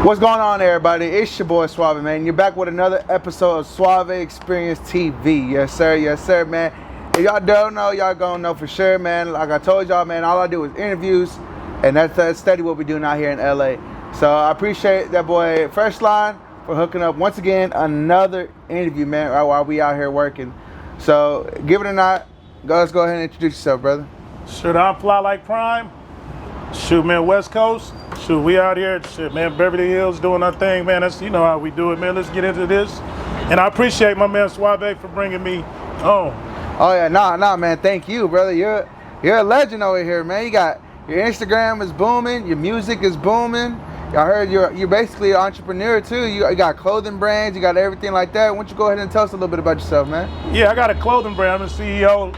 What's going on, everybody? It's your boy Suave, man. You're back with another episode of Suave Experience TV. Yes, sir, man. If y'all don't know, y'all gonna know for sure, man. Like I told y'all, man, all I do is interviews, and that's steady what we doing out here in LA. So I appreciate that boy Freshline for hooking up once again another interview, man, right while we out here working. So give it a nod. Let's go ahead and introduce yourself, brother. Should I fly like Prime? Shoot, man, West Coast. Shoot, we out here. Shit, man, Beverly Hills doing our thing, man. That's, you know how we do it, man. Let's get into this. And I appreciate my man Suave for bringing me on. Oh yeah, nah, man. Thank you, brother. You're a legend over here, man. You got your Instagram is booming, your music is booming. I heard you're basically an entrepreneur too. You got clothing brands, you got everything like that. Why don't you go ahead and tell us a little bit about yourself, man? Yeah, I got a clothing brand. I'm the CEO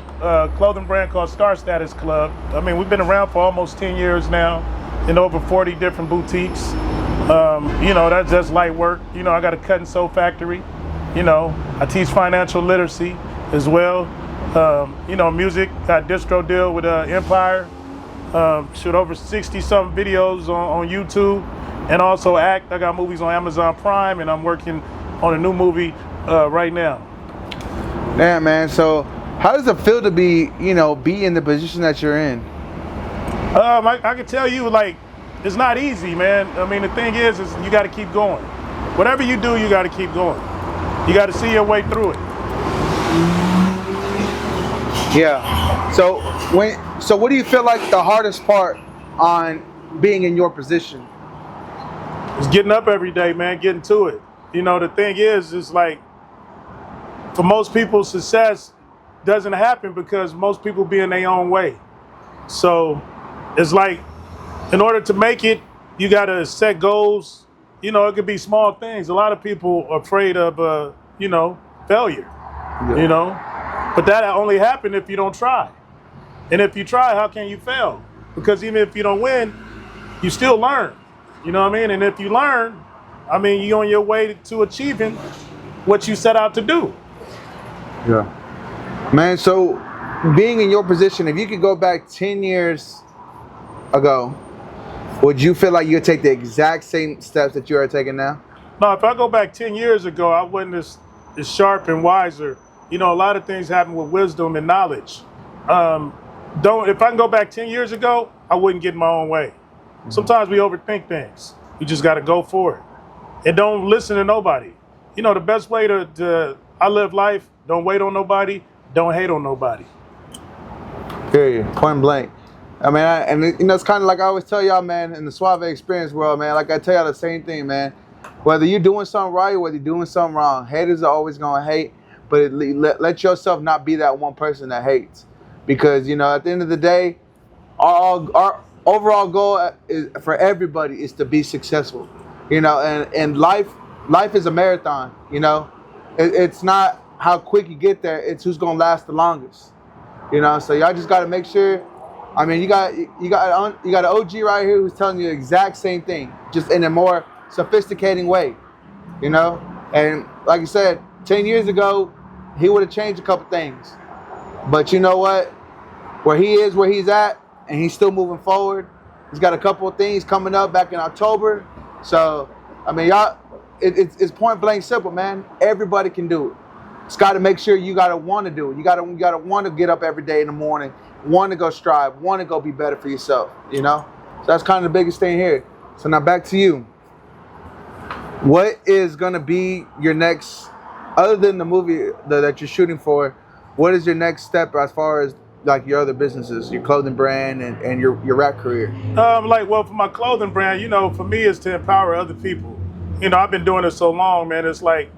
clothing brand called Star Status Club. I mean, we've been around for almost 10 years now in over 40 different boutiques. You know, that's just light work. You know, I got a cut and sew factory. You know, I teach financial literacy as well. You know, music, got a distro deal with Empire. Shoot, over 60-something videos on YouTube. And also act. I got movies on Amazon Prime, and I'm working on a new movie right now. Damn, man. So how does it feel to be in the position that you're in? I can tell you, like, it's not easy, man. I mean, the thing is you got to keep going. Whatever you do, you got to keep going. You got to see your way through it. Yeah. So what do you feel like the hardest part on being in your position? It's getting up every day, man, getting to it. You know, the thing is like, for most people, success doesn't happen because most people be in their own way. So it's like, in order to make it, you got to set goals. You know, it could be small things. A lot of people are afraid of, failure, you know. But that only happens if you don't try. And if you try, how can you fail? Because even if you don't win, you still learn. You know what I mean? And if you learn, I mean, you're on your way to achieving what you set out to do. Yeah. Man, so being in your position, if you could go back 10 years ago, would you feel like you'd take the exact same steps that you are taking now? No, if I go back 10 years ago, I wasn't as sharp and wiser. You know, a lot of things happen with wisdom and knowledge. If I can go back 10 years ago, I wouldn't get in my own way. Sometimes we overthink things. You just got to go for it. And don't listen to nobody. You know, the best way I live life, don't wait on nobody, don't hate on nobody. Period. Point blank. I mean, it's kind of like I always tell y'all, man, in the Suave Experience world, man, like I tell y'all the same thing, man. Whether you're doing something right or whether you're doing something wrong, haters are always going to hate, but let yourself not be that one person that hates. Because, at the end of the day, our overall goal for everybody is to be successful, and life is a marathon. It's not how quick you get there, it's who's gonna last the longest. So y'all just got to make sure. I mean, you got an OG right here who's telling you the exact same thing, just in a more sophisticated way. And like you said, 10 years ago he would have changed a couple things, but you know what, where he's at, and he's still moving forward. He's got a couple of things coming up back in October. So, I mean, y'all, it's point blank simple, man. Everybody can do it. It's got to make sure you got to want to do it. You got to want to get up every day in the morning, want to go strive, want to go be better for yourself, So that's kind of the biggest thing here. So now back to you. What is going to be your next, other than the movie that you're shooting for, what is your next step as far as like your other businesses, your clothing brand and your rap career? For my clothing brand, for me it's to empower other people. I've been doing it so long, man. It's like,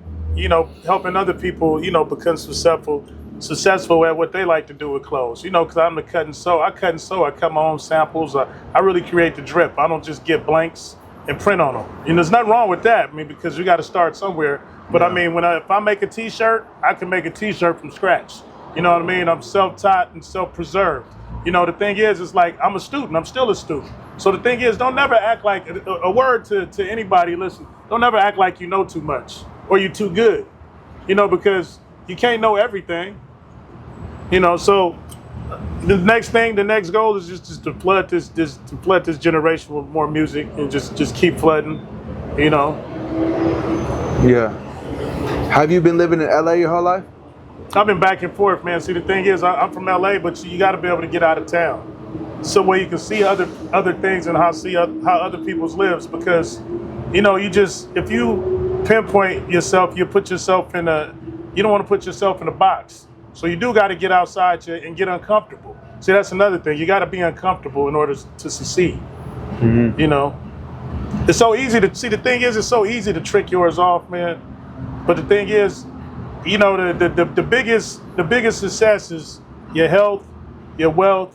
helping other people, become successful at what they like to do with clothes. Because I'm the cut and sew. I cut and sew. I cut my own samples. I really create the drip. I don't just get blanks and print on them. There's nothing wrong with that. I mean, because you got to start somewhere. But I mean, if I make a T-shirt, I can make a T-shirt from scratch. You know what I mean? I'm self-taught and self-preserved. The thing is, it's like I'm a student. I'm still a student. So the thing is, don't never act like, a word to anybody, listen, don't never act like you know too much or you're too good, because you can't know everything. So the next goal is just to flood this generation with more music and just keep flooding. You know, Yeah. Have you been living in LA your whole life? I've been back and forth, man. See, the thing is, I'm from LA, but you got to be able to get out of town, so where you can see other things and how other people's lives. Because, you just if you pinpoint yourself, you put yourself in a you don't want to put yourself in a box. So you do got to get outside and get uncomfortable. See, that's another thing. You got to be uncomfortable in order to succeed. Mm-hmm. You know, it's so easy to see. The thing is, it's so easy to trick yours off, man. But the thing is, the biggest success is your health, your wealth,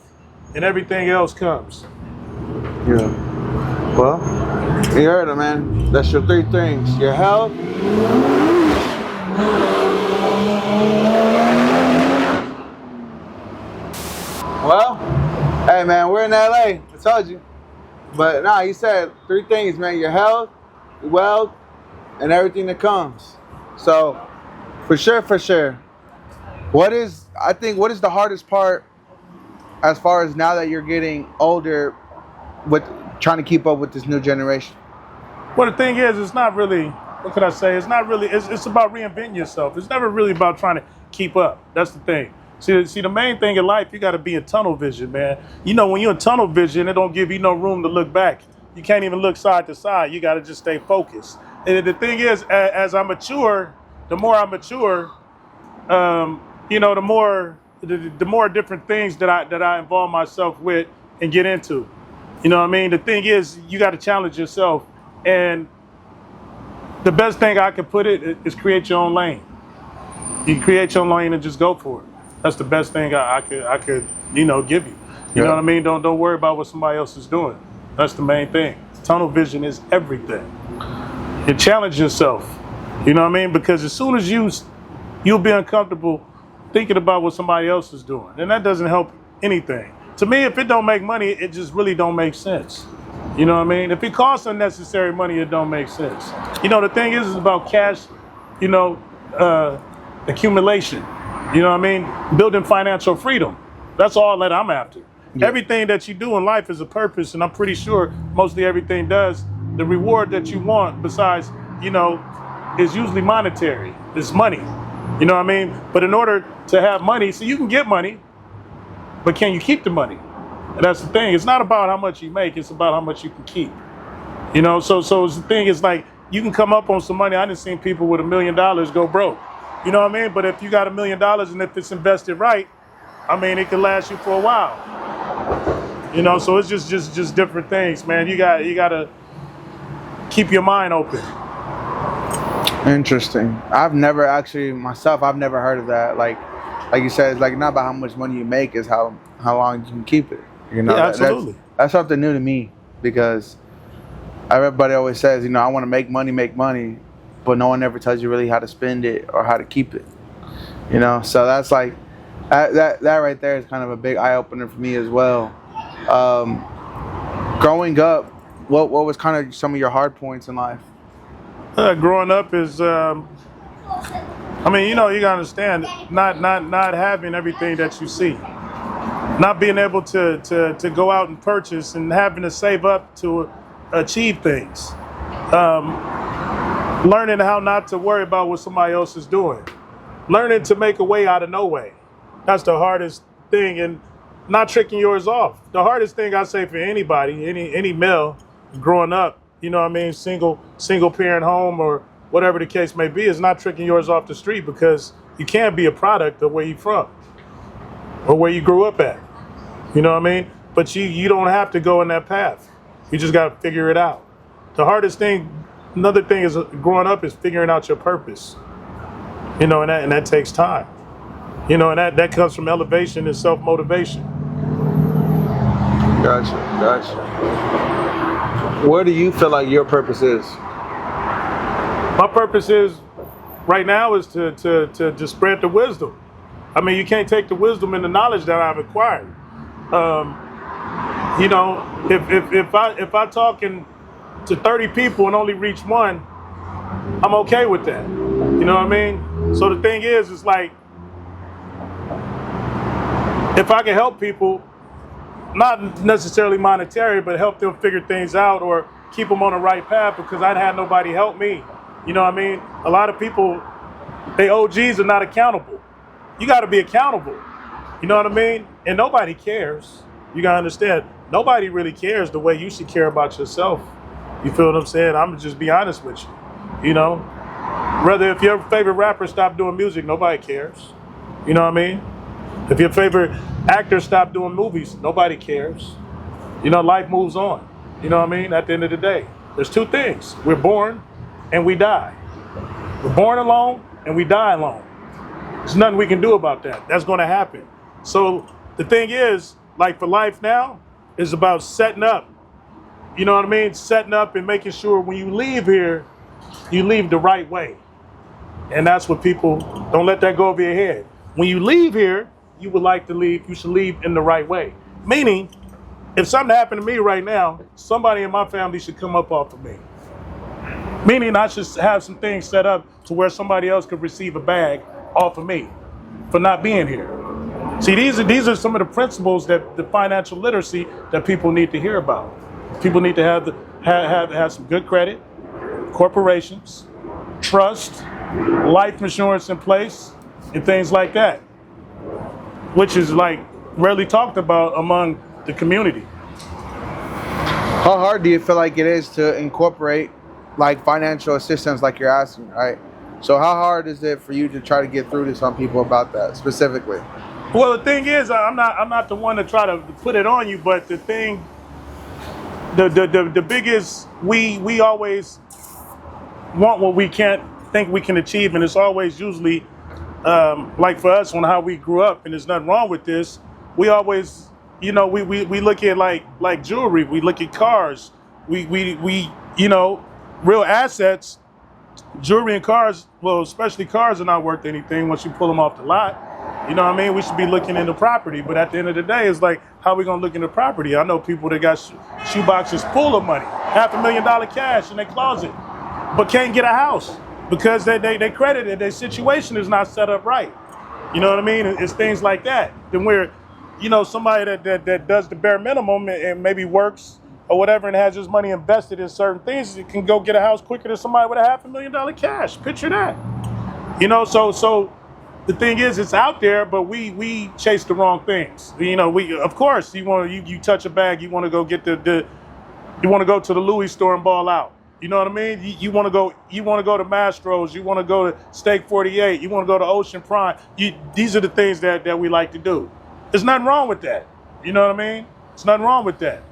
and everything else comes. Yeah. Well, you heard it, man. That's your three things. Your health. Well, hey, man, we're in LA. I told you. But nah, you said three things, man. Your health, your wealth, and everything that comes. So, for sure. What is the hardest part as far as now that you're getting older with trying to keep up with this new generation? Well, the thing is, it's not really, what could I say? It's not really, it's about reinventing yourself. It's never really about trying to keep up. That's the thing. See, the main thing in life, you got to be in tunnel vision, man. When you're in tunnel vision, it don't give you no room to look back. You can't even look side to side. You got to just stay focused. And the thing is, as I mature, the more I mature, the more different things that I involve myself with and get into. You know what I mean? The thing is, you got to challenge yourself. And the best thing I can put it is create your own lane. You create your own lane and just go for it. That's the best thing I could give you. You know what I mean? Don't worry about what somebody else is doing. That's the main thing. Tunnel vision is everything. You challenge yourself. You know what I mean? Because as soon as you'll be uncomfortable thinking about what somebody else is doing, and that doesn't help anything. To me, if it don't make money, it just really don't make sense. You know what I mean? If it costs unnecessary money, it don't make sense. The thing is about cash, accumulation. You know what I mean? Building financial freedom. That's all that I'm after. Yeah. Everything that you do in life is a purpose, and I'm pretty sure mostly everything does. The reward that you want, besides, is usually monetary. It's money. You know what I mean? But in order to have money, so you can get money, but can you keep the money? And that's the thing. It's not about how much you make. It's about how much you can keep. So the thing is, like, you can come up on some money. I done seen people with $1 million go broke. You know what I mean? But if you got $1 million and if it's invested right, I mean, it can last you for a while. So it's just different things, man. You got to keep your mind open. Interesting. I've never heard of that. Like you said, it's like not about how much money you make, is how long you can keep it. Yeah, absolutely. That's something new to me, because everybody always says, I want to make money, but no one ever tells you really how to spend it or how to keep it. So that's like that right there is kind of a big eye opener for me as well. Growing up, what was kind of some of your hard points in life? Growing up is, you gotta understand, not having everything that you see, not being able to go out and purchase, and having to save up to achieve things. Learning how not to worry about what somebody else is doing. Learning to make a way out of no way. That's the hardest thing, and not tricking yours off. The hardest thing I say for anybody, any male growing up, single parent home or whatever the case may be, is not tricking yours off the street, because you can't be a product of where you're from or where you grew up at. You know what I mean? But you don't have to go in that path. You just got to figure it out. The hardest thing, another thing is growing up, is figuring out your purpose. And that takes time. And that comes from elevation and self-motivation. Gotcha. What do you feel like your purpose is? My purpose is, right now, is to spread the wisdom. I mean, you can't take the wisdom and the knowledge that I've acquired. If I talking to 30 people and only reach one, I'm okay with that. You know what I mean? So the thing is, it's like, if I can help people, not necessarily monetary, but help them figure things out, or keep them on the right path because I had nobody help me. You know what I mean? A lot of people, they OGs are not accountable. You got to be accountable. You know what I mean? And nobody cares. You got to understand, nobody really cares the way you should care about yourself. You feel what I'm saying? I'm going to just be honest with you. You know? Rather, if your favorite rapper stopped doing music, nobody cares. You know what I mean? If your favorite actor stopped doing movies, nobody cares. You know, life moves on. You know what I mean? At the end of the day, there's two things. We're born and we die. We're born alone and we die alone. There's nothing we can do about that. That's going to happen. So the thing is, like for life now, is about setting up. You know what I mean? Setting up and making sure when you leave here, you leave the right way. And that's what people, don't let that go over your head. When you leave here, you would like to leave, you should leave in the right way. Meaning, if something happened to me right now, somebody in my family should come up off of me. Meaning I should have some things set up to where somebody else could receive a bag off of me for not being here. See, these are some of the principles that the financial literacy that people need to hear about. People need to have some good credit, corporations, trust, life insurance in place, and things like that, which is like rarely talked about among the community. How hard do you feel like it is to incorporate like financial assistance like you're asking, right? So how hard is it for you to try to get through to some people about that specifically? Well, the thing is, I'm not the one to try to put it on you, but the thing, the biggest, we always want what we can't think we can achieve, and it's always usually like for us on how we grew up, and there's nothing wrong with this. We always, you know, we look at like jewelry, we look at cars, we you know, real assets, jewelry and cars. Well, especially cars are not worth anything once you pull them off the lot. You know what I mean? We should be looking into property, but at the end of the day, it's like, how are we gonna look into property? I know people that got shoe boxes full of money, $500,000 cash in their closet, but can't get a house because they credited, their situation is not set up right. You know what I mean? It's things like that. Then we're, you know, somebody that does the bare minimum and maybe works or whatever and has his money invested in certain things, it can go get a house quicker than somebody with $500,000 cash. Picture that. You know, so the thing is, it's out there, but we chase the wrong things. You know, of course you touch a bag, you want to go get you want to go to the Louis store and ball out. You know what I mean? You want to go to Mastro's, you want to go to Steak 48, you want to go to Ocean Prime. These are the things that we like to do. There's nothing wrong with that. You know what I mean? There's nothing wrong with that.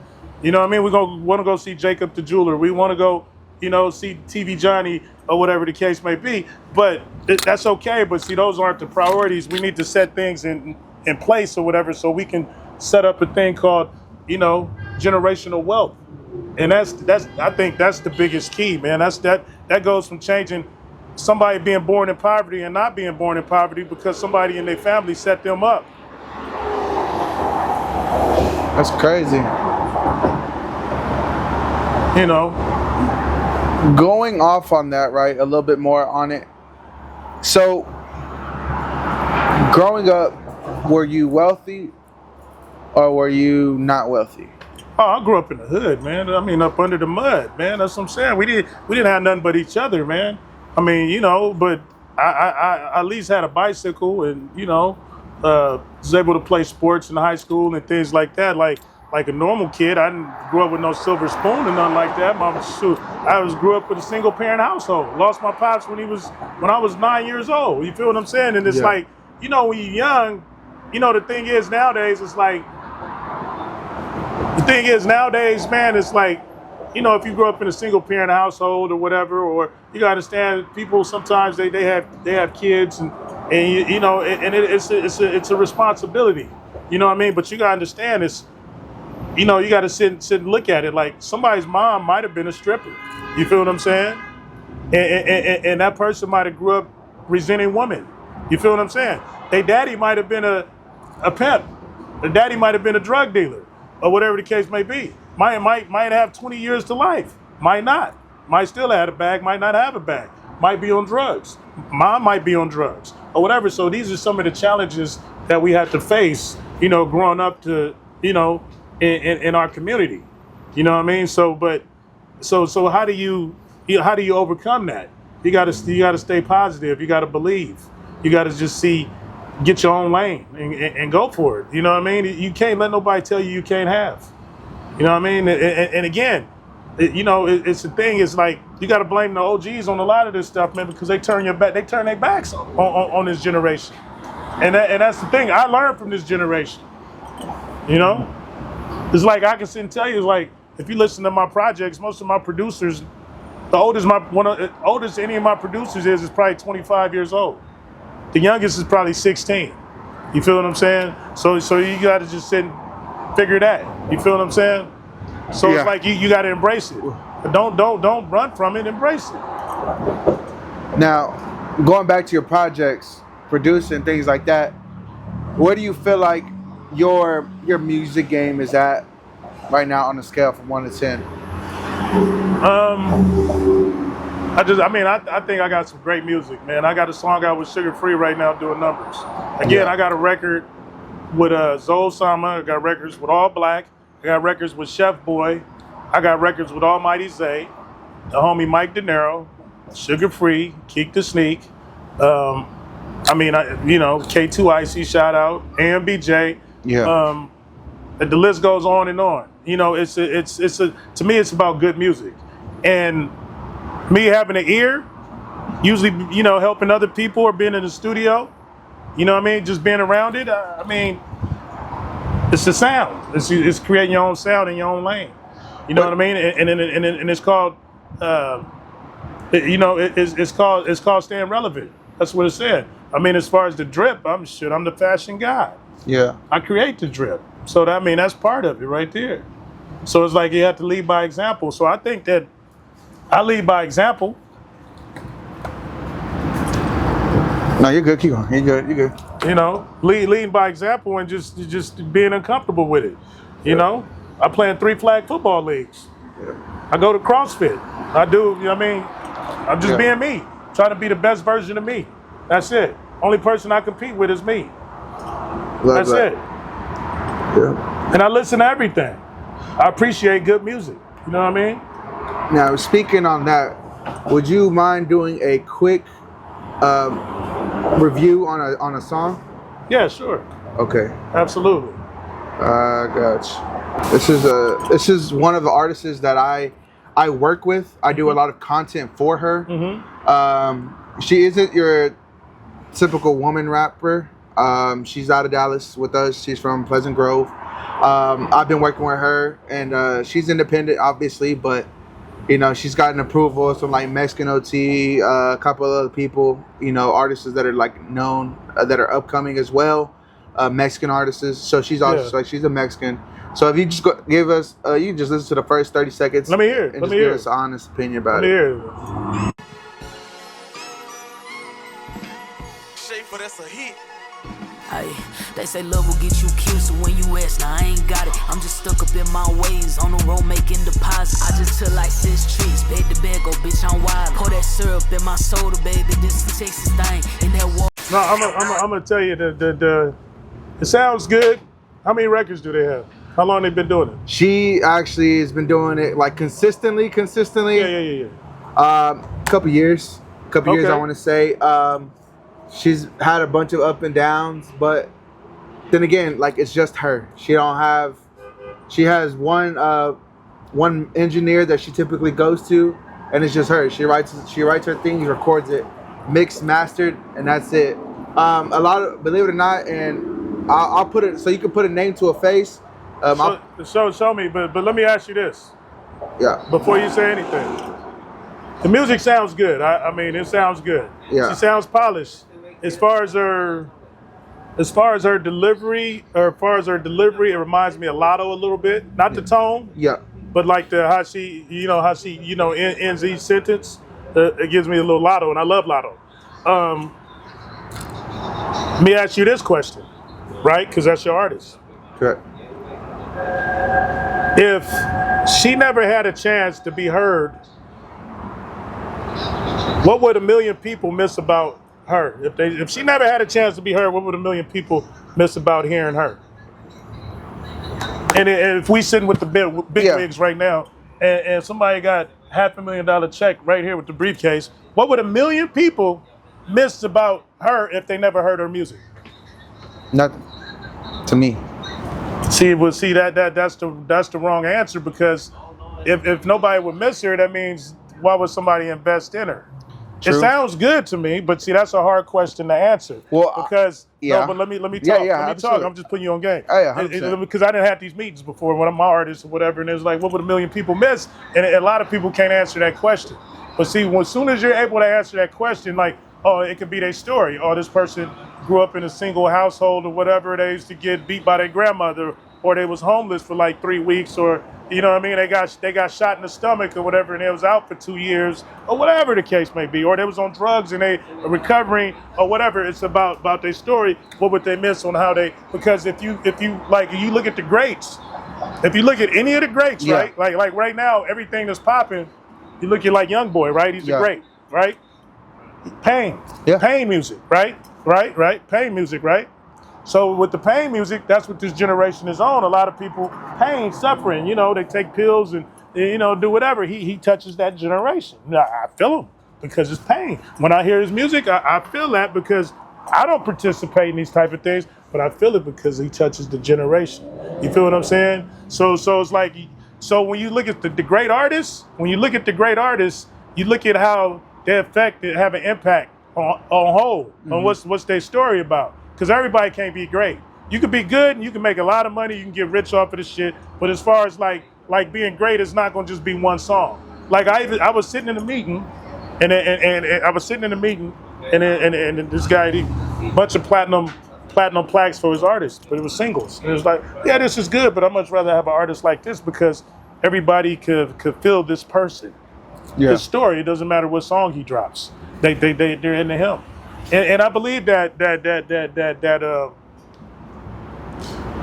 You know what I mean? We want to go see Jacob the jeweler. We want to go, you know, see TV Johnny or whatever the case may be. But that's okay. But see, those aren't the priorities. We need to set things in place or whatever so we can set up a thing called, you know, generational wealth. And that's I think that's the biggest key, man. That goes from changing somebody being born in poverty and not being born in poverty because somebody in their family set them up. That's crazy. You know, going off on that, right, a little bit more on it. So, growing up, were you wealthy or were you not wealthy? oh, I grew up in the hood, man. I mean, up under the mud, man. That's what I'm saying. We didn't have nothing but each other, man. I mean, you know, but I at least had a bicycle and, you know, was able to play sports in high school and things like that. Like a normal kid, I didn't grow up with no silver spoon and nothing like that. I grew up with a single parent household. Lost my pops when I was 9 years old. You feel what I'm saying? And it's like, you know, when you're young, you know, the thing is nowadays, man, it's like, you know, if you grow up in a single parent household or whatever, or you gotta understand people sometimes they have kids and you know, and it's a responsibility. You know what I mean? But you gotta understand it's, you know, you got to sit and look at it like somebody's mom might have been a stripper. You feel what I'm saying? And that person might have grew up resenting women. You feel what I'm saying? Their daddy might have been a pimp. Their daddy might have been a drug dealer or whatever the case may be. Might have 20 years to life. Might not. Might still have a bag. Might not have a bag. Might be on drugs. Mom might be on drugs or whatever. So these are some of the challenges that we have to face, you know, growing up to, you know, in our community. You know what I mean? So, but So how do you overcome that? You gotta stay positive. You gotta believe. You gotta just get your own lane and go for it. You know what I mean? You can't let nobody tell you can't have. You know what I mean? And again, it's the thing. It's like you got to blame the OGs on a lot of this stuff, man, because they turn their backs on this generation. And that's the thing. I learned from this generation. You know, it's like I can sit and tell you, it's like if you listen to my projects, most of my producers, the oldest any of my producers is probably 25 years old. The youngest is probably 16. You feel what I'm saying? So you got to just sit and figure that. You feel what I'm saying? So Yeah. it's like you got to embrace it. But don't run from it. Embrace it. Now, going back to your projects, producing things like that, where do you feel like your music game is at right now on a scale from 1 to 10? I think I got some great music, man. I got a song out with Sugar Free right now doing numbers. Again, I got a record with Zoe Sama. I got records with All Black. I got records with Chef Boy. I got records with Almighty Zay, the homie Mike De Niro, Sugar Free, Keek the Sneak. K2 Icy, shout out, AMBJ. Yeah. The list goes on and on. You know, to me, it's about good music. And me having an ear, usually, helping other people or being in the studio, you know what I mean? Just being around it. It's the sound. It's creating your own sound in your own lane. You know what I mean? And it's called, it's called staying relevant. That's what it said. I mean, as far as the drip, I'm the fashion guy. Yeah. I create the drip. So that's part of it right there. So it's like you have to lead by example. So I think that I lead by example. No, you're good. Keep going. You're good. Leading by example and just being uncomfortable with it. You know, I play in 3 flag football leagues. Yeah. I go to CrossFit. I do. I'm just being me, trying to be the best version of me. That's it. Only person I compete with is me. That's it. Yeah. And I listen to everything. I appreciate good music. You know what I mean? Now, speaking on that, would you mind doing a quick review on a song? Yeah, sure. Okay. Absolutely. Gotcha. This is one of the artists that I work with. I do a lot of content for her. Mm-hmm. She isn't your typical woman rapper. She's out of Dallas with us. She's from Pleasant Grove. I've been working with her, and she's independent, obviously, but she's gotten approval from like Mexican OT, a couple of other people, artists that are like known, that are upcoming as well, Mexican artists. So she's also like, she's a Mexican. So if you just give us, you can just listen to the first 30 seconds. Let me hear it. And just give us an honest opinion about it. Let me hear it. Schaefer, that's a hit. Ay, they say love will get you killed, so when you ask, now I ain't got it. I'm just stuck up in my ways, on the road making deposits. I just took like 6 trips, bag to bag, oh bitch, I'm wild. Pour that syrup in my soda, baby, this is Texas thing. In that water. No, I'm gonna tell you it sounds good. How many records do they have? How long they been doing it? She actually has been doing it like consistently. Yeah. Couple years, Okay. I want to say. She's had a bunch of up and downs, but then again, like it's just her. She has one engineer that she typically goes to, and it's just her. She writes her things, records it, mixed, mastered, and that's it. Believe it or not, and I'll put it so you can put a name to a face. Show me, but let me ask you this. Yeah. Before you say anything, the music sounds good. I mean, it sounds good. Yeah. She sounds polished. As far as her delivery, it reminds me of Lotto a little bit. Not the tone, Yeah. but like how she ends each sentence. It gives me a little Lotto, and I love Lotto. Let me ask you this question, right? Because that's your artist. Correct. If she never had a chance to be heard, what would 1 million people miss about her? If she never had a chance to be heard, what would 1 million people miss about hearing her? And if we sitting with the big wigs right now, and somebody got $500,000 check right here with the briefcase, what would 1 million people miss about her if they never heard her music? Nothing. To me. See, that's the wrong answer, because if nobody would miss her, that means why would somebody invest in her? True. It sounds good to me, but see, that's a hard question to answer. Well, because yeah. no, but let me talk. Yeah, let me absolutely. talk. I'm just putting you on game. Oh, yeah, 100%. Because I didn't have these meetings before when I'm my artist or whatever, and it was like, what would 1 million people miss? And a lot of people can't answer that question. But see, as soon as you're able to answer that question, like, oh, it could be their story. Oh, this person grew up in a single household or whatever. They used to get beat by their grandmother, or they was homeless for like 3 weeks, or you know what I mean? They got shot in the stomach or whatever, and they was out for 2 years, or whatever the case may be, or they was on drugs and they are recovering, or whatever. It's about their story. What would they miss on how they? Because if you look at the greats, if you look at any of the greats, Yeah. right? Like right now, everything that's popping. You look at like YoungBoy, right? He's a great, right? Pain, Yeah. Pain music, right? Pain music, right? So with the pain music, that's what this generation is on. A lot of people, pain, suffering, you know, they take pills and, you know, do whatever. He touches that generation. I feel him because it's pain. When I hear his music, I feel that because I don't participate in these type of things, but I feel it because he touches the generation. You feel what I'm saying? So it's like, so when you look at the great artists, you look at how they affect it, have an impact on whole, on what's their story about. Because everybody can't be great. You can be good and you can make a lot of money, you can get rich off of this shit, but as far as like being great, it's not gonna just be one song. Like I was sitting in a meeting, and this guy, a bunch of platinum plaques for his artists, but it was singles. And it was like, yeah, this is good, but I'd much rather have an artist like this because everybody could feel this person. Yeah. His story, it doesn't matter what song he drops. They're into him. And I believe that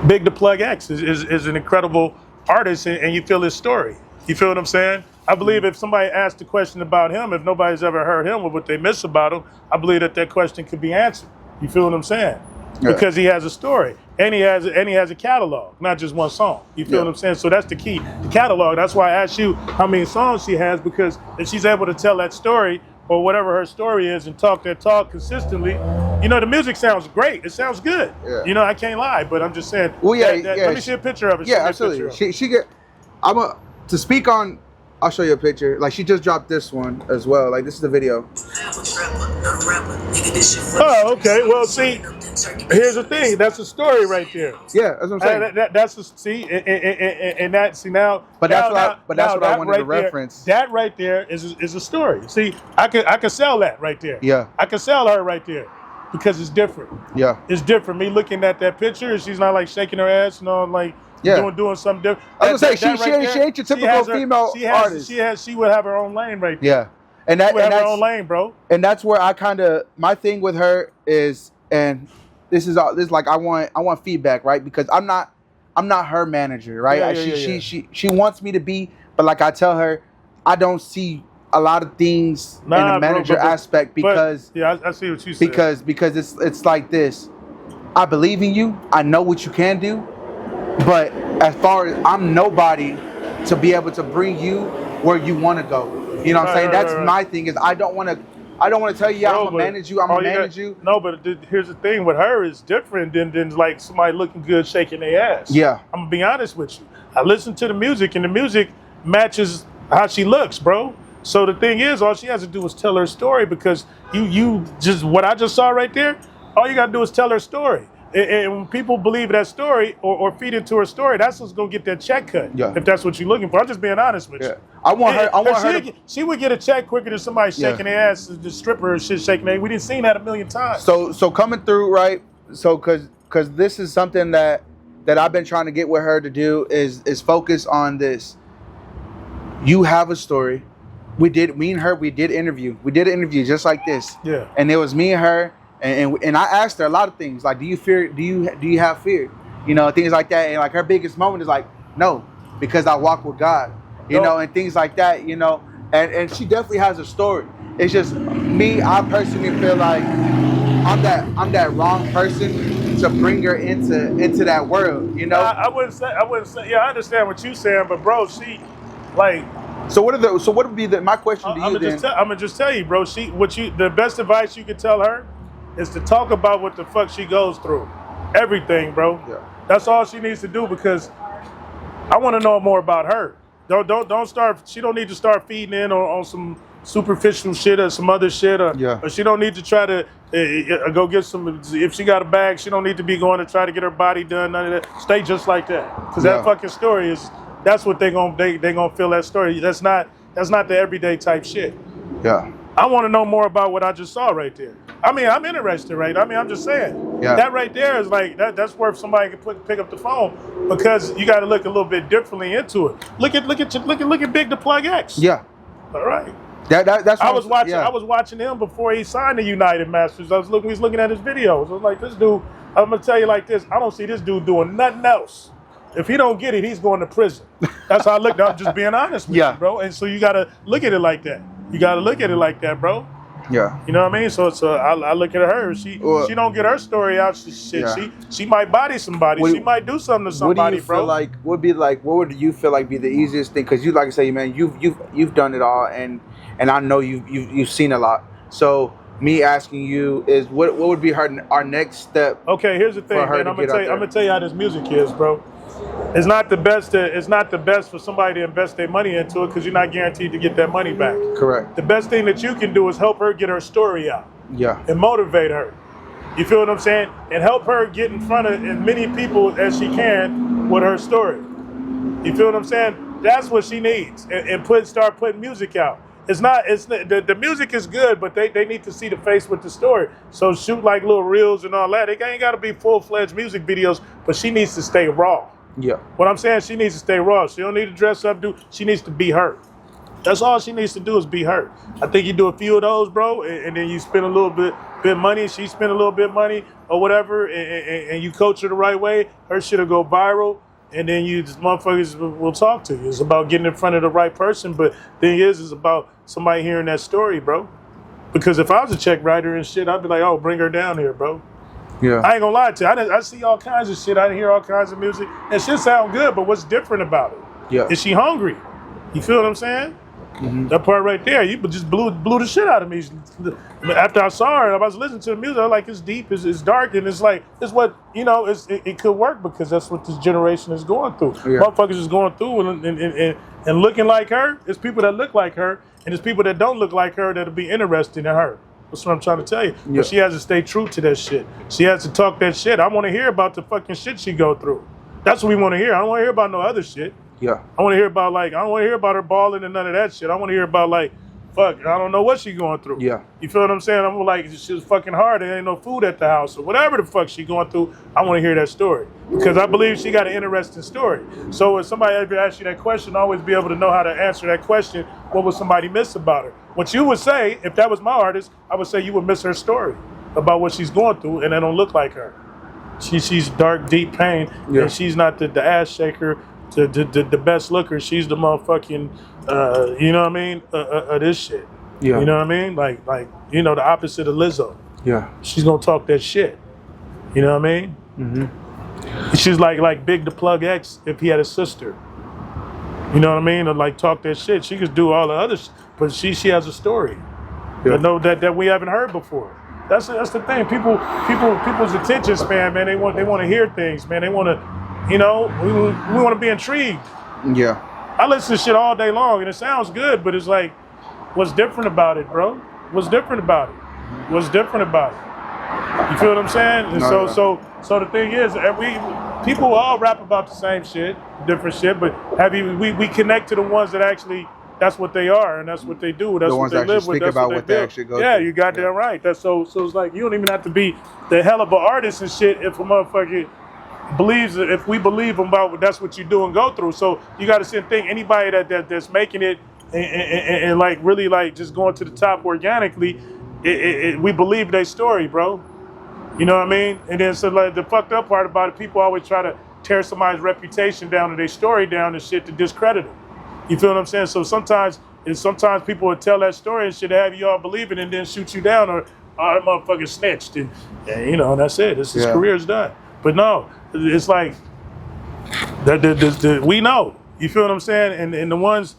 Big the Plug X is an incredible artist, and you feel his story. You feel what I'm saying? I believe if somebody asked a question about him, if nobody's ever heard him or what they miss about him, I believe that question could be answered. You feel what I'm saying? Yeah. Because he has a story, and he has a catalog, not just one song. You feel what I'm saying? So that's the key, the catalog. That's why I asked you how many songs she has, because if she's able to tell that story or whatever her story is and talk that talk consistently, you know, the music sounds great. It sounds good. Yeah. You know, I can't lie, but I'm just saying. Well, yeah, let me see a picture of it. Yeah, absolutely. To speak on. I'll show you a picture. Like, she just dropped this one as well. Like, this is the video. Oh, okay. Well, see, here's the thing. That's a story right there. Yeah, that's what I'm saying. That's a, see, and that, see now. But that's what I wanted to right reference. That right there is a story. See, I could sell that right there. Yeah. I could sell her right there because it's different. Yeah. It's different. Me looking at that picture, and she's not like shaking her ass, you know, like. Yeah. Doing something different. I was gonna say she ain't your typical female artist. She would have her own lane right there. Yeah, and that's her own lane, bro. And that's where I kind of my thing with her is, and this is like I want feedback, right? Because I'm not her manager, right? She wants me to be, but like I tell her, I don't see a lot of things in the manager aspect because I see what you said. Because it's like this. I believe in you. I know what you can do. But as far as I'm nobody to be able to bring you where you want to go, you know what I'm saying? That's my thing. Is I don't want to tell you, I'm gonna manage you. I'm gonna manage you. No, but here's the thing with her is different than like somebody looking good shaking their ass. Yeah, I'm gonna be honest with you. I listen to the music, and the music matches how she looks, bro. So the thing is, all she has to do is tell her story, because you just what I just saw right there. All you gotta do is tell her story. And when people believe that story or feed into her story, that's what's gonna get that check cut. Yeah. If that's what you're looking for. I'm just being honest with you. I want her. She would get a check quicker than somebody shaking their ass, the stripper and shit shaking their. We didn't see that 1,000,000 times. So coming through, right? So because this is something that I've been trying to get with her to do is focus on this. You have a story. We did an interview. We did an interview just like this. Yeah. And it was me and her. And I asked her a lot of things, like, do you have fear? You know, things like that. And like her biggest moment is like, no, because I walk with God, you know, and things like that, you know. And she definitely has a story. It's just me, I personally feel like I'm that wrong person to bring her into that world, you know. I wouldn't say. Yeah, I understand what you're saying, but bro, Like, So what would be my question to you I'm then? gonna just tell you, bro. The best advice you could tell her is to talk about what the fuck she goes through. Everything, bro. Yeah. That's all she needs to do because I want to know more about her. Don't start. She don't need to start feeding in on some superficial shit or some other shit, or she don't need to try to go get some. If she got a bag, she don't need to be going to try to get her body done. None of that. Stay just like that, because that fucking story is. That's what they gonna feel that story. That's not the everyday type shit. Yeah. I want to know more about what I just saw right there. I mean, I'm interested, right? I mean, I'm just saying. Yeah. That right there is like that's worth somebody can pick up the phone because you got to look a little bit differently into it. Look at Big the Plug X. Yeah. All right. That's. I was watching him before he signed the United Masters. We was looking at his videos. I was like, this dude. I'm gonna tell you like this. I don't see this dude doing nothing else. If he don't get it, he's going to prison. That's how I look. I'm just being honest with you, bro. And so you got to look at it like that. You got to look at it like that, bro. Yeah. You know what I mean? So I look at her. She don't get her story out. She might body somebody. She might do something to somebody, what do you feel like? What would you feel like be the easiest thing? Because you like I say, man, you've done it all, and I know you've seen a lot. So me asking you is what would be our next step? Okay, here's the thing, man. I'm gonna tell you how this music is, bro. It's not the best for somebody to invest their money into it because you're not guaranteed to get that money back. Correct. The best thing that you can do is help her get her story out. Yeah. And motivate her. You feel what I'm saying? And help her get in front of as many people as she can with her story. You feel what I'm saying? That's what she needs. And start putting music out. The music is good, but they need to see the face with the story. So shoot like little reels and all that. It ain't got to be full-fledged music videos, but she needs to stay raw. Yeah. What I'm saying, she needs to stay raw. She don't need to dress up, she needs to be her. That's all she needs to do is be her. I think you do a few of those, bro, and then you spend a little bit money, she spend a little bit money or whatever, and you coach her the right way, her shit'll go viral, and then motherfuckers will talk to you. It's about getting in front of the right person, but thing is, it's about somebody hearing that story, bro. Because if I was a check writer and shit, I'd be like, oh, bring her down here, bro. Yeah. I ain't gonna lie to you. I see all kinds of shit. I hear all kinds of music. And shit sound good, but what's different about it? Yeah. Is she hungry? You feel what I'm saying? Mm-hmm. That part right there, you just blew the shit out of me. After I saw her, I was listening to the music. I was like, it's deep, it's dark, and it's like, it's what, it could work because that's what this generation is going through. Yeah. Motherfuckers is going through and looking like her. It's people that look like her, and it's people that don't look like her that'll be interested in her. That's what I'm trying to tell you. Yeah. But she has to stay true to that shit. She has to talk that shit. I want to hear about the fucking shit she go through. That's what we want to hear. I don't want to hear about no other shit. Yeah. I want to hear about I don't want to hear about her balling and none of that shit. I want to hear about fuck, I don't know what she going through. Yeah. You feel what I'm saying? I'm like, she was fucking hard. There ain't no food at the house or whatever the fuck she going through. I want to hear that story because I believe she got an interesting story. So if somebody ever asks you that question, always be able to know how to answer that question. What would somebody miss about her? What you would say, if that was my artist, I would say you would miss her story about what she's going through, and they don't look like her. She's dark, deep pain, and she's not the ass shaker, the best looker. She's the motherfucking, you know what I mean, this shit. Yeah. You know what I mean? Like the opposite of Lizzo. Yeah. She's gonna talk that shit. You know what I mean? Mm-hmm. She's like Big the Plug X if he had a sister. You know what I mean? Or talk that shit. She could do all the other shit, but she has a story. Yeah. That we haven't heard before. That's the thing. People's attention span, man. They want to hear things, man. They want to, we want to be intrigued. Yeah. I listen to shit all day long, and it sounds good, but it's like, what's different about it, bro? What's different about it? What's different about it? You feel what I'm saying? And so the thing is, people all rap about the same shit, different shit, but we connect to the ones that actually. That's what they are, and that's what they do. That's what they live with. That's what they actually go through. Yeah, you got that right. That's so it's like you don't even have to be the hell of an artist and shit if a motherfucker believes it. If we believe about that's what you do and go through. So you got to think anybody that's making it and really just going to the top organically. We believe their story, bro. You know what I mean? And then so the fucked up part about it, people always try to tear somebody's reputation down or their story down and shit to discredit them. You feel what I'm saying? So sometimes people would tell that story and shit to have you all believe it and then shoot you down or that motherfucker snitched and that's it. His career's done. But no, it's like we know. You feel what I'm saying? And the ones,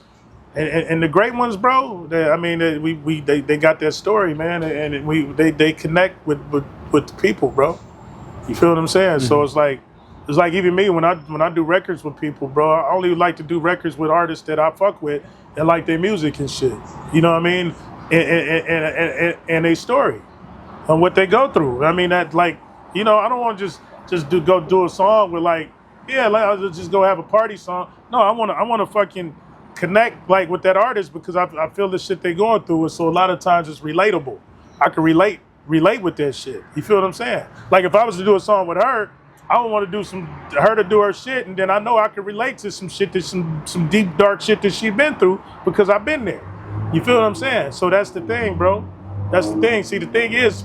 and the great ones, bro. They got their story, man, and they connect with the people, bro. You feel what I'm saying? Mm-hmm. So it's like even me when I do records with people, bro. I only like to do records with artists that I fuck with and like their music and shit. You know what I mean? And their story and what they go through. I mean that like, you know, I don't want to just go do a song with like, yeah, like I'll just go have a party song. No, I want to fucking connect like with that artist because I feel the shit they going through. So a lot of times it's relatable. I can relate with that shit. You feel what I'm saying? Like if I was to do a song with her, I would want to do her to do her shit, and then I know I can relate to some shit that some deep dark shit that she been through because I've been there. You feel what I'm saying? So that's the thing, bro. That's the thing. See, the thing is,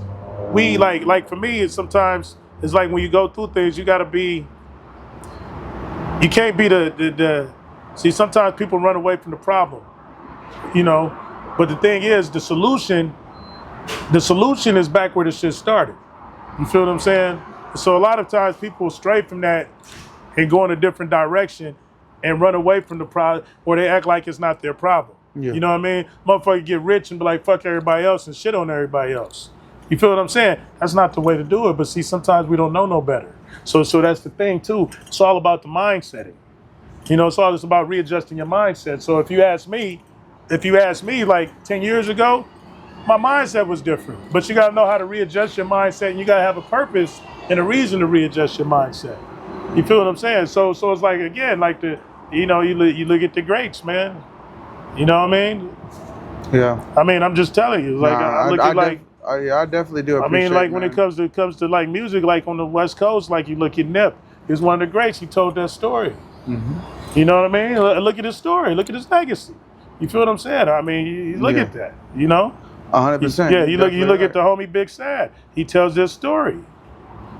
we like for me, sometimes it's like when you go through things, you can't be the see, sometimes people run away from the problem, you know, but the thing is, the solution is back where the shit started. You feel what I'm saying? So a lot of times people stray from that and go in a different direction and run away from the problem, or they act like it's not their problem. Yeah. You know what I mean? Motherfucker get rich and be like, fuck everybody else and shit on everybody else. You feel what I'm saying? That's not the way to do it. But see, sometimes we don't know no better. So that's the thing too. It's all about the mindset. You know, it's all just about readjusting your mindset. So if you ask me like 10 years ago, my mindset was different. But you got to know how to readjust your mindset, and you got to have a purpose and a reason to readjust your mindset. You feel what I'm saying? So it's like, again, like you look at the greats, man. You know what I mean? Yeah. I mean, I'm just telling you. Like, I definitely do appreciate I mean, like, man. when it comes to like music, like on the West Coast, like you look at Nip. He's one of the greats. He told that story. Mm-hmm. You know what I mean? Look at his story. Look at his legacy. You feel what I'm saying? I mean, you look at that. You know? 100%. Yeah, you look at the homie Big Sad. He tells their story.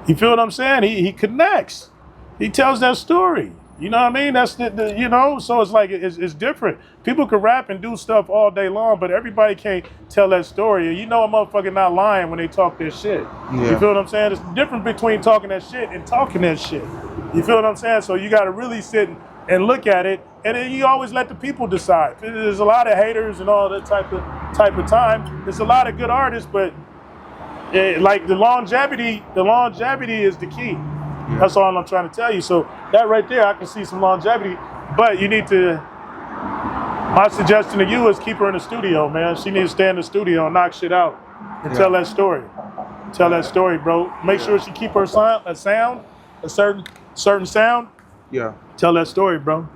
You feel what I'm saying? He connects. He tells that story. You know what I mean? That's the you know. So it's like it's different. People can rap and do stuff all day long, but everybody can't tell that story. You know a motherfucker not lying when they talk their shit. Yeah. You feel what I'm saying? It's the difference between talking that shit and talking that shit. You feel what I'm saying? So you got to really sit and look at it, and then you always let the people decide. There's a lot of haters and all that type of time. There's a lot of good artists, but like the longevity is the key. Yeah. That's all I'm trying to tell you. So that right there, I can see some longevity, but you need to. My suggestion to you is keep her in the studio, man. She needs to stay in the studio and knock shit out and tell that story. Tell that story, bro. Make sure she keep her a certain sound. Yeah. Tell that story, bro.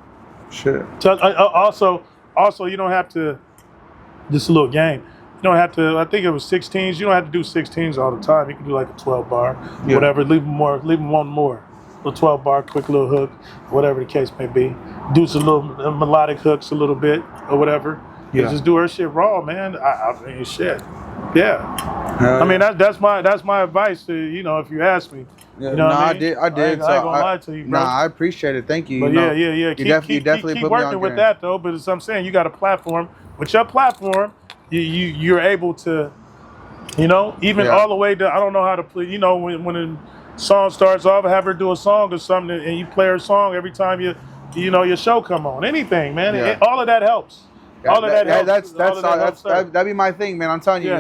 Shit. Also, you don't have to. Just a little game. You don't have to. I think it was 16s. You don't have to do 16s all the time. You can do like a 12 bar, whatever. Leave them one more. A little 12 bar, quick little hook, whatever the case may be. Do some little melodic hooks a little bit or whatever. Yeah. And just do her shit raw, man. I mean, shit. Yeah. I mean, that's my advice to, you know, if you ask me. Yeah, you know what I I mean? did. I ain't gonna lie to you, bro. I appreciate it. Thank you. But you know, yeah. You definitely keep put working me on with game. that though. But as I'm saying, you got a platform. With your platform, you're able to, you know, even all the way to, I don't know how to play. You know, when a song starts off, have her do a song or something, and you play her song every time your show come on. Anything, man. Yeah. All of that helps. Yeah, all of that helps. That'd be my thing, man. I'm telling you,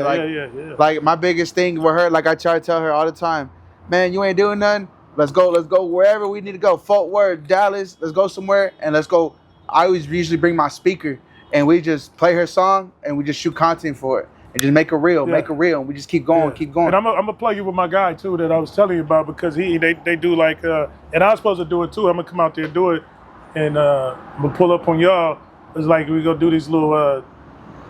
like my biggest thing with her, like I try to tell her all the time, man, you ain't doing nothing. Let's go wherever we need to go. Fort Worth, Dallas, let's go somewhere and let's go. I always usually bring my speaker and we just play her song and we just shoot content for it and just make it real, and we just keep going. And I'm gonna plug you with my guy too that I was telling you about because they do like and I was supposed to do it too. I'm gonna come out there and do it and I'm gonna pull up on y'all. It's like we go do these little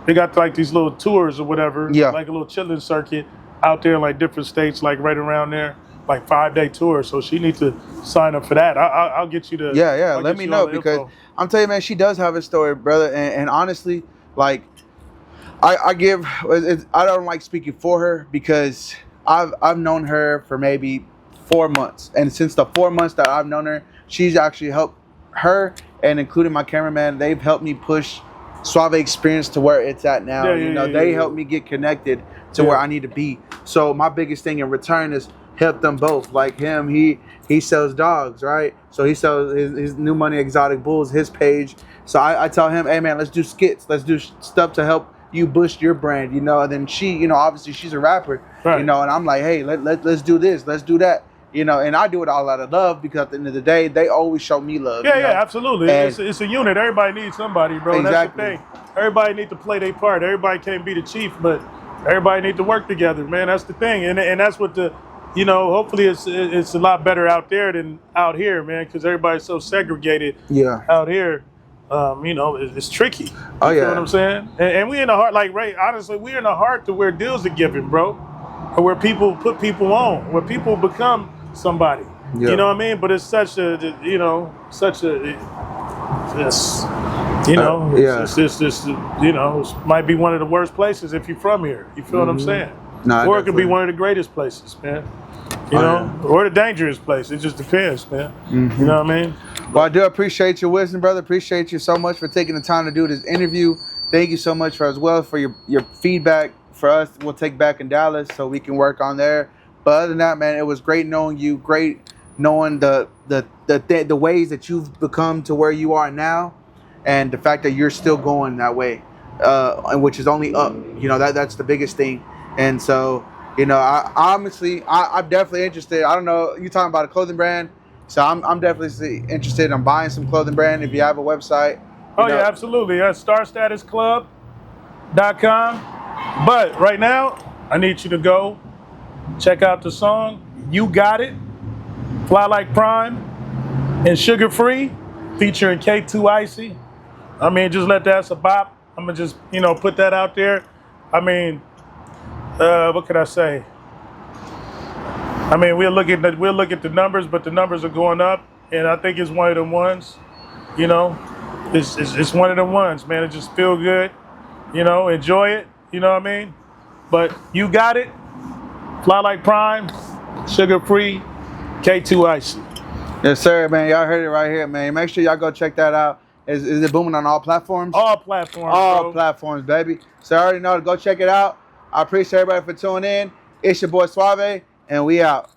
they got like these little tours or whatever, like a little chilling circuit out there in like different states, like right around there, like 5-day tour. So she needs to sign up for that. I'll get you to let me know because I'm telling you, man, she does have a story, brother, and honestly, like I don't like speaking for her because I've known her for maybe 4 months, and since the 4 months that I've known her, she's actually helped her and including my cameraman. They've helped me push Suave Experience to where it's at now. They helped me get connected to where I need to be. So my biggest thing in return is, help them both. Like him, he sells dogs, right? So he sells his New Money Exotic Bulls, his page. So I tell him, hey man, let's do skits, let's do stuff to help you boost your brand, you know. And then she, you know, obviously she's a rapper, Right. you know, and I'm like, hey, let's do this, let's do that, you know. And I do it all out of love because at the end of the day, they always show me love. Yeah, you know? yeah, absolutely. And- It's a unit. Everybody needs somebody, bro. Exactly. That's the thing. Everybody needs to play their part. Everybody can't be the chief, but everybody needs to work together, man. That's the thing, and that's what the, you know. Hopefully, it's a lot better out there than out here, man, because everybody's so segregated. Yeah. Out here, you know, it's tricky. Oh, You yeah. know what I'm saying? And we in the heart, like Ray. Honestly, we in the heart to where deals are given, bro, or where people put people on, where people become somebody. Yeah. You know what I mean? But it's such a, you know, such a, it's, you know, yeah. it's just, you know, it might be one of the worst places if you're from here. You feel what I'm saying? Nah, Or it could be definitely. one of the greatest places, man. You Oh, know, or the dangerous place. It just depends, man. You know what I mean? Well, I do appreciate your wisdom, brother. Appreciate you so much for taking the time to do this interview. Thank you so much for as well for your feedback for us. We'll take back in Dallas so we can work on there. But other than that, man, it was great knowing you. Great knowing the ways that you've become to where you are now, and the fact that you're still going that way, and which is only up. You know, that's the biggest thing. And so, you know, I'm definitely interested. I don't know, you talking about a clothing brand, so I'm definitely interested in buying some clothing brand. If you have a website. Oh, you know. yeah, absolutely. That's starstatusclub.com. But right now, I need you to go check out the song, You Got It, Fly Like Prime, and Sugar Free, featuring K2 Icy. I mean, just let that's a bop. I'm going to just, you know, put that out there. I mean, what could I say? I mean, we'll look at the numbers, but the numbers are going up, and I think it's one of them ones, you know. It's one of them ones, man. It just feel good, you know. Enjoy it, you know what I mean. But You Got It, Fly Like Prime, Sugar Free, K2 Icy. Yes, sir, man. Y'all heard it right here, man. Make sure y'all go check that out. Is it booming on all platforms? All platforms, All bro. platforms, baby. So I already know to go check it out. I appreciate everybody for tuning in. It's your boy Suave, and we out.